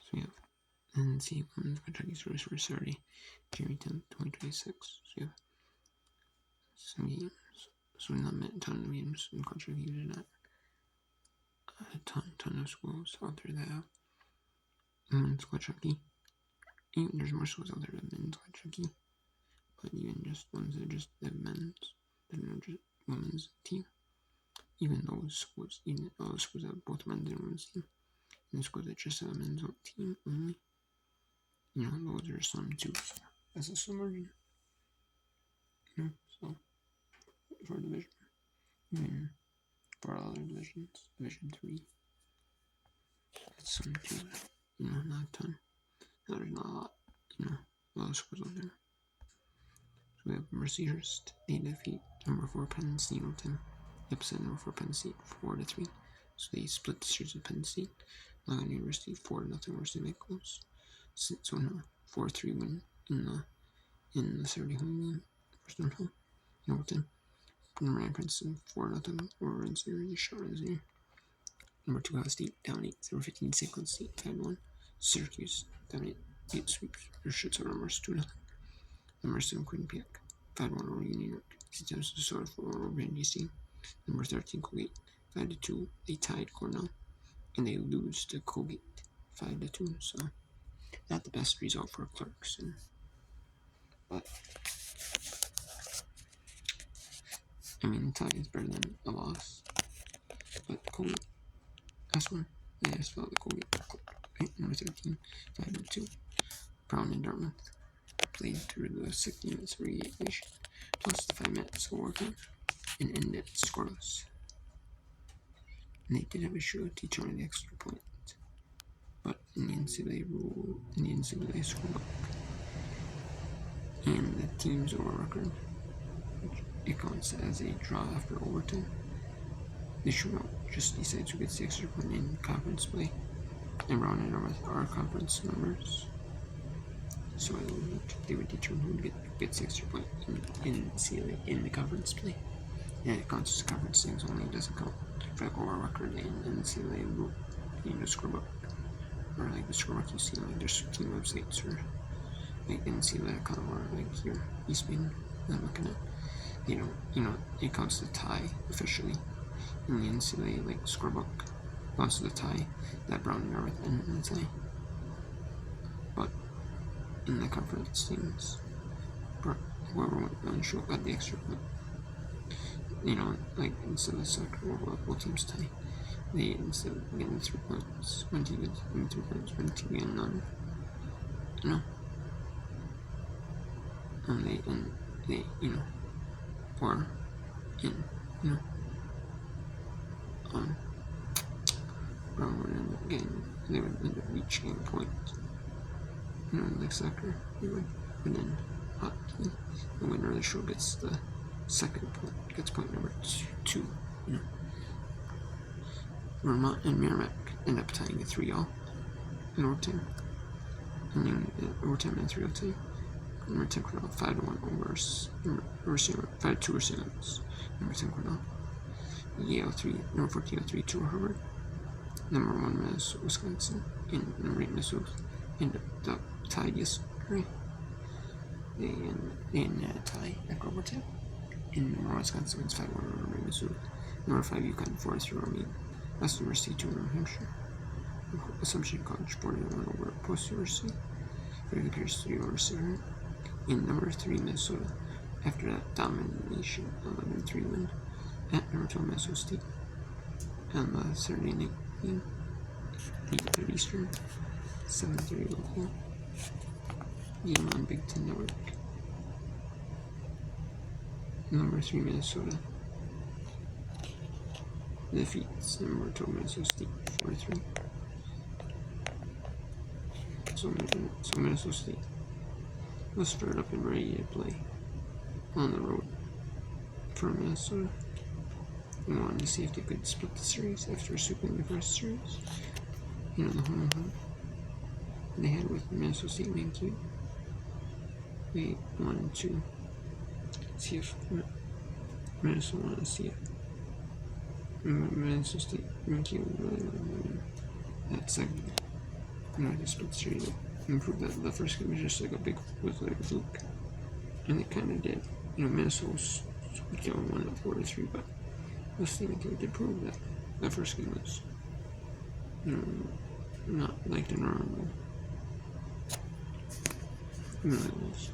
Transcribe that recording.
So we have NCAA Women's Kentucky Service for Saturday, January 10th, 2026. So we have some games. So not a ton of games in Kentucky. There's not a ton of schools out there that have women's Kentucky. Even there's more schools out there that have men's Kentucky. But even just ones that just have men's, that are just women's team. Even those schools, even all the schools that have both men's and women's team. And schools that just have a men's team only. Those are some too. That's a summer, so for division. Even for other divisions, Division 3. That's some too. Not a ton. There's not a lot, a lot of schools out there. So we have Mercyhurst, they defeat number 4 Penn State Needleton. They upset number 4 Penn State 4-3. So they split the series with Penn State. Logan University 4-0 over St. Nicholas. So 4-3 win in the Saturday home game. First one home. Needleton. Number 9 Princeton 4-0 over Rensselaer. Number 2 Ohio State down 8. Number 15 St. Cloud State 5-1. Syracuse down 8 sweeps. Their shoots over numbers 2-0. Number 7 Quinnipiac 5-1 over Union York. 6 times to start for over NDC. Number 13 Colgate 5-2. They tied Cornell and they lose to Colgate 5-2. So not the best result for Clarkson, but I mean, tie is better than a loss. But Colgate, that's one. They just felt the Colgate. Number 13 5-2. Brown and Dartmouth played through the 60 minutes of regulation, plus the 5 minutes of overtime, and ended scoreless. And they did have a shootout to determine the extra point, but in the NCAA scorebook, and the team's over record, it counts as a draw after overtime. The shootout just decides who gets the extra point in conference play, and Brown and Dartmouth are conference members. So they would determine who gets the extra point in NCAA in the conference play. And it counts as conference things only. It doesn't count for like over record in NCAA scorebook. Or like the scorebook you see on like their team websites or like NCAA.com or like your Eastman I'm looking at. It counts the tie officially in the NCAA like scorebook. It counts the tie that Brown and Dartmouth and the tie. But in the conference teams, whoever went on show got the extra point. Like instead of soccer where both teams tie, they instead of getting 3 points, one team gets 3 points, one team getting none. And they or Brown would end up getting, they would end up each getting points. Like soccer, they would, and then hockey, the winner of the show gets the second point, gets point number 2. Vermont and Merrimack end up tying at 3-all in overtime. And then overtime and 3-all tie. Number 10 Cornell 5-1 over 5-2 over Simmons. Number 10 Cornell. Yale 3, number 14 3-2 over Harvard. Number 1 Minnesota, Wisconsin, and number 8 Minnesota end up tied yesterday. They end a tie at overtime. And number 1 Wisconsin wins 5-1 over Minnesota. Number 5 UConn 4-3 over Maine. West University 2 over New Hampshire. Assumption College 4-1 over Post University. Fairleigh Pierce 3 over Sarah. And number 3 Minnesota. After that domination, 11-3 win at number 12 Minnesota State. On the Saturday night game, 8:30 Eastern, 7:30 local. Game on Big Ten Network. Number 3 Minnesota defeats number 12 Minnesota State 4-3. So Minnesota State was stirred up and ready to play on the road for Minnesota. We wanted to see if they could split the series after sweeping the first series. The home they had with Minnesota State main game. They wanted to see if Minnesota wanted to see if Minnesota State main game really win that segment. the split series improved that the first game was just like a big fluke, and it kind of did. Minnesota was going 1-4-3, but this thing did prove that the first game was, not like the normal. It really was.